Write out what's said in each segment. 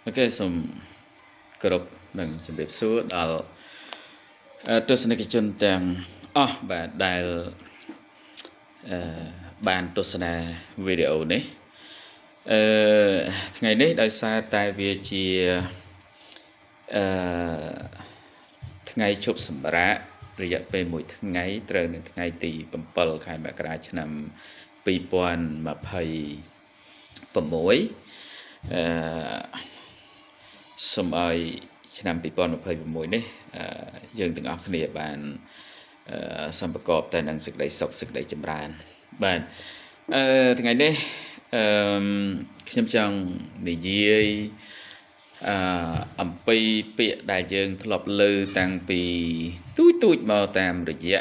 Ok,សូមគោរពនិងជំរាបសួរដល់ទស្សនិកជនទាំងអស់បាទដែលបានទស្សនាវីដេអូនេះថ្ងៃនេះដោយសារតែវាជាថ្ងៃជប់សម្រាករយៈពេល1ថ្ងៃត្រូវនៅថ្ងៃទី7ខែមករាឆ្នាំ2026សូមឲ្យឆ្នាំ2026នេះយើងទាំងអស់គ្នាបានសម្ប្រកបតែនឹងសេចក្តីសុខសេចក្តីចម្រើនបាទថ្ងៃនេះខ្ញុំចង់និយាយអំពីពាក្យដែលយើងធ្លាប់ឮតាំងពីទូចមកតាមរយៈ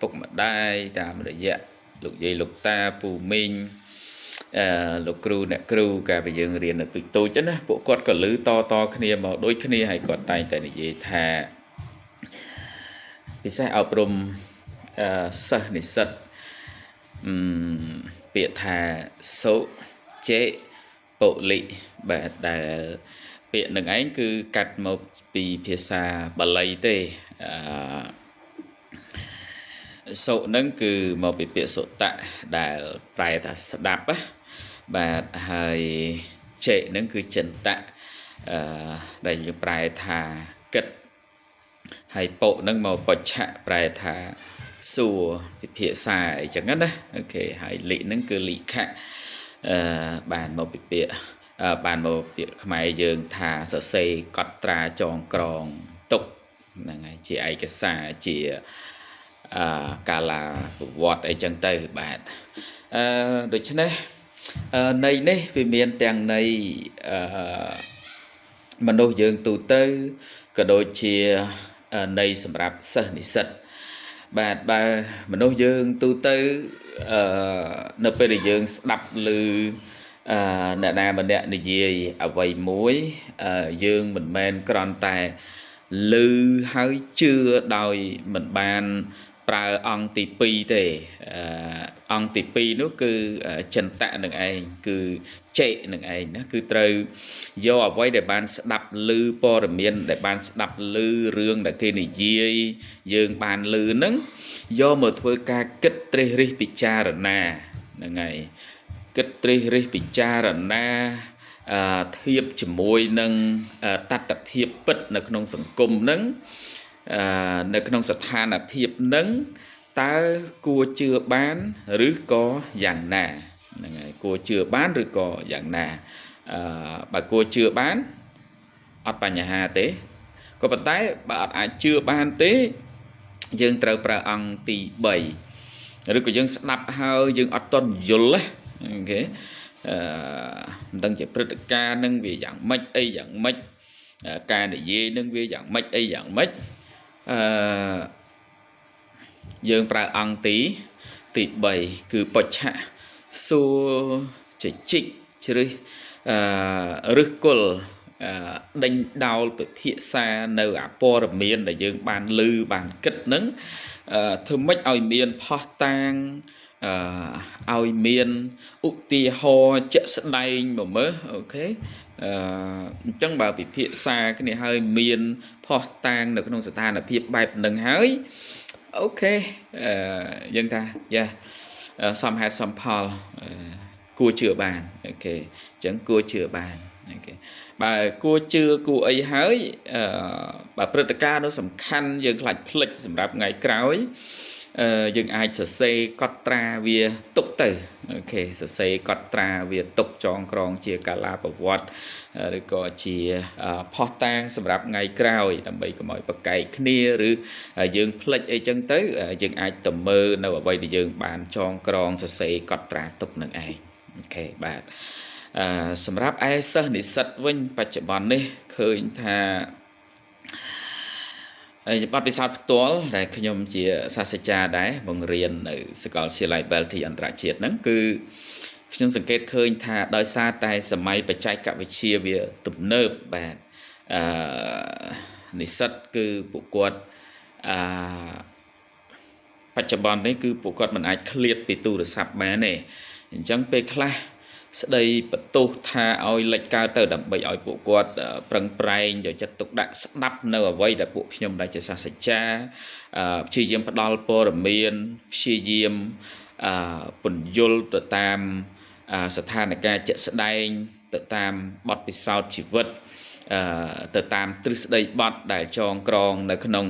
ពុកម្ដាយតាមរយៈលោកយាយលោកតាពូមីងលោកគ្រូអ្នកគ្រូកាលពីយើងរៀននៅទូចណាពួកគាត់ក៏ឮតគ្នាមកដូចគ្នាហើយគាត់តែងតែនិយាយថាពិសេសអប់រំសិស្សនិស្សិតពាក្យថាសុចេបុលិបាទដែលពាក្យនឹងឯងគឺកាត់មកពីភាសាបាលីទេសុនឹងគឺមកពីពាក្យសុតៈដែលប្រែថាស្ដាប់បាទហើយចេនឹងគឺចិនតៈដែលយើងប្រែថាគិតហើយពុនឹងមកបច្ចៈប្រែថាសួរពិភាក្សាអីចឹងណាអូខេហើយលិនឹងគឺលិខៈបានមកពីពាក្យបានមកពាក្យខ្មែរយើងថាសរសេរកត់ត្រាចងក្រងទុកហ្នឹងហើយជាឯកសារជាកាលាប្រវត្តិអីចឹងទៅបាទដូច្នេះន័យនេះវាមានទាំងន័យមនុស្សយើងទូទៅក៏ដូចជាន័យសម្រាប់សិស្សនិស្សិតបាទបើមនុស្សយើងទូទៅនៅពេលដែលយើងស្ដាប់ឮអ្នកណាម្នាក់និយាយអ្វីមួយយើងមិនមែនគ្រាន់តែឮហើយជឿដោយមិនបានប្រើអង្គទី2ទេអង្គទី2នោះគឺចិនតៈនឹងឯងគឺចេនឹងឯងណាគឺត្រូវយកអ្វីដែលបានស្ដាប់ឮព័ត៌មានដែលបានស្ដាប់ឮរឿងដែលគេនិយាយយើងបានឮហ្នឹងយកមកធ្វើការគិតត្រិះរិះពិចារណាហ្នឹងហើយគិតត្រិះរិះពិចារណាធៀបជាមួយនឹងតថភាពពិតនៅក្នុងសង្គមហ្នឹងនៅក្នុងស្ថានភាពហ្នឹងតើគួរជឿបានឬក៏យ៉ាងណាហ្នឹងហើយគួរជឿបានឬក៏យ៉ាងណាបើគួរជឿបានអត់បញ្ហាទេក៏ប៉ុន្តែបើអត់អាចជឿបានទេយើងត្រូវប្រើអង្គទី3ឬក៏យើងស្ដាប់ហើយយើងអត់ទាន់យល់អូខេមិនដឹងជាព្រឹត្តិការណ៍នឹងវាយ៉ាងម៉េចអីយ៉ាងម៉េចការនិយាយនឹងវាយ៉ាងម៉េចអីយ៉ាងម៉េចយើងប្រើអង្គទី3គឺបច្ចៈសួរជជិកជ្រឹះឫសគល់ដេញដោលពិភាក្សានៅអាព័ត៌មានដែលយើងបានឮបានគិតនឹងធ្វើម៉េចឲ្យមានផុសតាងឲ្យមានឧទាហរណ៍ជាក់ស្ដែងមកមើលអូខេអញ្ចឹងបើពិភាក្សាគ្នាហើយមានផុសតាងនៅក្នុងស្ថានភាពបែបហ្នឹងហើយអូខេយើងថាយ៉ាសមហេតុសមផលគួរជឿបានអូខេអញ្ចឹងគួរជឿបានអូខេបើគួរជឿគួរអីហើយបើព្រឹត្តិការណ៍នោះសំខាន់យើងខ្លាចភ្លេចសម្រាប់ថ្ងៃក្រោយយើងអាចសរសេរកត់ត្រាវាទុកទៅអូខេសរសេរកត់ត្រាវាទុកចងក្រងជាកាលាប្រវត្តិឬក៏ជាផុសតាងសម្រាប់ថ្ងៃក្រោយដើម្បីកុំឲ្យប្រកែកគ្នាឬយើងភ្លេចអីចឹងទៅយើងអាចទៅមើលនៅអ្វីដែលយើងបានចងក្រងសរសេរកត់ត្រាទុកនឹងឯងអូខេបាទសម្រាប់ឯសិស្សនិស្សិតវិញបច្ចុប្បន្ននេះឃើញថាបទពិសោធន៍ផ្ទាល់ដែលខ្ញុំជាសាស្ត្រាចារ្យដែរបង្រៀននៅសាកលវិទ្យាល័យ Belty អន្តរជាតិហ្នឹងគឺខ្ញុំសង្កេតឃើញថាដោយសារតែសម័យបច្ចេកវិទ្យាវាទំនើបបាទនិស្សិតគឺពួកគាត់បច្ចុប្បន្ននេះគឺពួកគាត់មិនអាចឃ្លាតពីទូរស័ព្ទបានទេអញ្ចឹងពេលខ្លះ ស្ដីបន្ទោសថាឲ្យលេចកើតទៅដើម្បីឲ្យពួកគាត់ប្រឹងប្រែងយកចិត្តទុកដាក់ស្ដាប់នៅអ្វីដែលពួកខ្ញុំដែលជាសាស្ត្រាចារ្យព្យាយាមផ្ដល់ព័ត៌មានព្យាយាមពន្យល់ទៅតាមស្ថានភាពជាក់ស្ដែងទៅតាមបទពិសោធន៍ជីវិតទៅតាមទ្រឹស្ដីបទដែលចងក្រងនៅក្នុង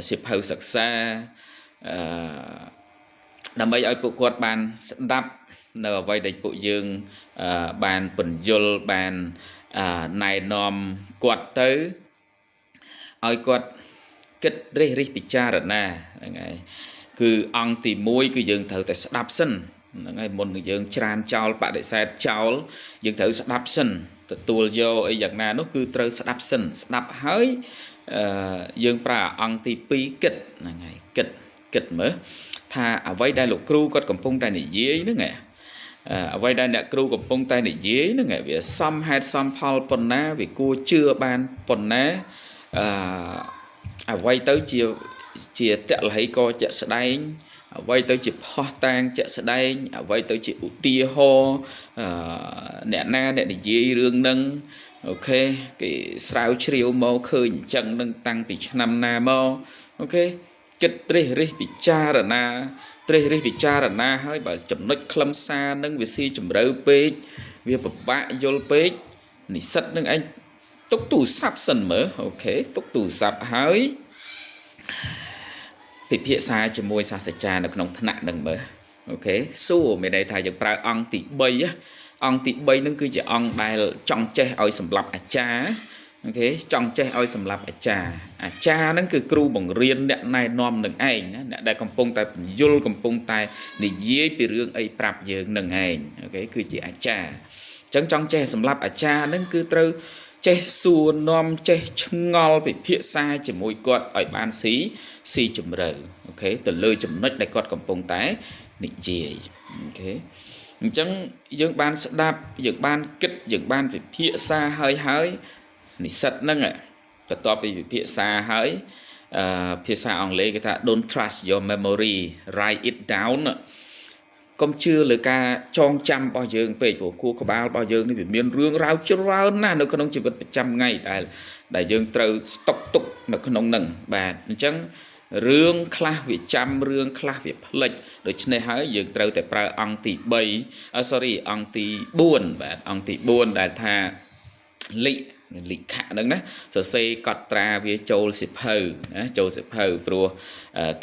សៀវភៅសិក្សាដើម្បីឲ្យពួកគាត់បានស្ដាប់នៅអ្វីដែលពួកយើងបានពន្យល់បានណែនាំគាត់ទៅឲ្យគាត់គិតរិះពិចារណាហ្នឹងហើយគឺអង្គទី1គឺយើងត្រូវតែស្ដាប់សិនហ្នឹងហើយមុននឹងយើងច្រានចោលបដិសេធចោលយើងត្រូវស្ដាប់សិនទទួលយកអីយ៉ាងណានោះគឺត្រូវស្ដាប់សិនស្ដាប់ហើយយើងប្រើអង្គទី2គិតហ្នឹងហើយគិតមើលថាអ្វីដែលលោកគ្រូគាត់កំពុងតែនិយាយហ្នឹងអ្វីដែលអ្នកគ្រូកំពុងតែនិយាយហ្នឹងវាសមហេតុសមផលប៉ុណ្ណាវាគួរជឿបានប៉ុណ្ណាអ្វីទៅជាតលហិកជាក់ស្ដែងអ្វីទៅជាផុសតាងជាក់ស្ដែងអ្វីទៅជាឧទាហរណ៍អ្នកណាអ្នកនិយាយរឿងហ្នឹងអូខេគេស្រាវជ្រាវមកឃើញអញ្ចឹងនឹងតាំងពីឆ្នាំណាមកអូខេគិតរិះពិចារណាហើយបើចំណុចខ្លឹមសារនឹងវាស៊ីជម្រៅពេកវាពិបាកយល់ពេកនិស្សិតនឹងឯងទុកទូរស័ព្ទសិនមើលអូខេទុកទូរស័ព្ទហើយពិភាក្សាជាមួយសាស្ត្រាចារ្យនៅក្នុងថ្នាក់នឹងមើលអូខេសួរមានន័យថាយើងប្រើអង្គទី3អង្គទី3នឹងគឺជាអង្គដែលចង់ចេះឲ្យសម្រាប់អាចារ្យអូខេចង់ចេះឲ្យសម្រាប់អាចារ្យហ្នឹងគឺគ្រូបង្រៀនអ្នកណែនាំនឹងឯងណាអ្នកដែលកំពុងតែបញ្យល់កំពុងតែនិយាយពីរឿងអីប្រាប់យើងនឹងឯងអូខេគឺជាអាចារ្យអញ្ចឹងចង់ចេះសម្រាប់អាចារ្យហ្នឹងគឺត្រូវចេះសួរនាំចេះឆ្ងល់ពិភាក្សាជាមួយគាត់ឲ្យបានស៊ីជម្រៅអូខេទៅលើចំណុចដែលគាត់កំពុងតែនិយាយអូខេអញ្ចឹងយើងបានស្ដាប់យើងបានគិតយើងបានពិភាក្សាហើយនិស្សិតហ្នឹងបន្ទាប់ពីពិភាក្សាហើយភាសាអង់គ្លេសគេថា don't trust your memory write it down កុំជឿលើការចងចាំរបស់យើងពេកព្រោះខួរក្បាលរបស់យើងនេះវាមានរឿងរ៉ាវច្រើនណាស់នៅក្នុងជីវិតប្រចាំថ្ងៃដែលយើងត្រូវស្តុកទុកនៅក្នុងហ្នឹងបាទអញ្ចឹងរឿងខ្លះវាចាំរឿងខ្លះវាផ្លិចដូច្នេះហើយយើងត្រូវតែប្រើអង្គទី3អង្គទី4បាទអង្គទី4ដែលថាលិខៈហ្នឹងណាសរសេរកត់ត្រាវាចូលសិភៅណាចូលសិភៅព្រោះ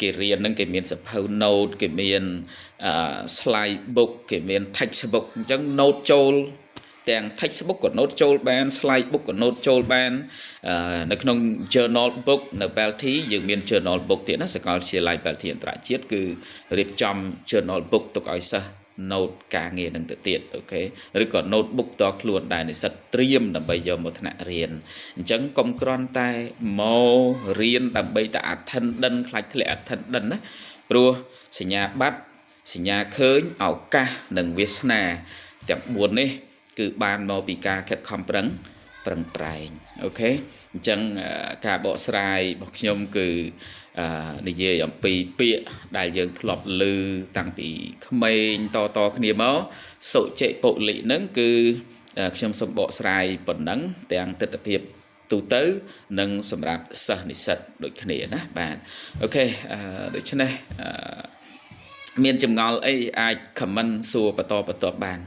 គេរៀនហ្នឹងគេមានសិភៅ note គេមាន slide book គេមាន textbook អញ្ចឹង note ចូលទាំង textbook ក៏ note ចូលបាន slide book ក៏ note ចូលបាននៅក្នុង journal book នៅ Belty យើងមាន journal book ទៀតណាសាកលវិទ្យាល័យ Belty អន្តរជាតិគឺរៀបចំ journal book ទុកឲ្យសិស្ស note ការងារនឹងទៅទៀតអូខេឬក៏ notebook តខ្លួនដែលនិស្សិតត្រៀមដើម្បីយកមកថ្នាក់រៀនអញ្ចឹងកុំគ្រាន់តែមករៀនដើម្បីតែ attendance ខ្លាចធ្លាក់ attendance ណាព្រោះសញ្ញាបត្រសញ្ញាឃើញឱកាសនិងវាសនាទាំង4នេះគឺបានមកពីការខិតខំប្រឹងប្រែងអូខេអញ្ចឹងការបកស្រាយរបស់ខ្ញុំគឺនិយាយអំពីពាក្យដែលយើងធ្លាប់ឮតាំងពីក្មេងតគ្នាមកសុចិពុលិហ្នឹងគឺខ្ញុំសូមបកស្រាយប៉ុណ្ណឹងទាំងទស្សនវិជ្ជាទូទៅនិងសម្រាប់សិស្សនិស្សិតដូចគ្នាណាបាទអូខេដូច្នេះមានចម្ងល់អីអាច comment សួរបន្តបាន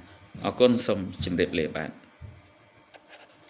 អរគុណសូមជម្រាបលាបាទ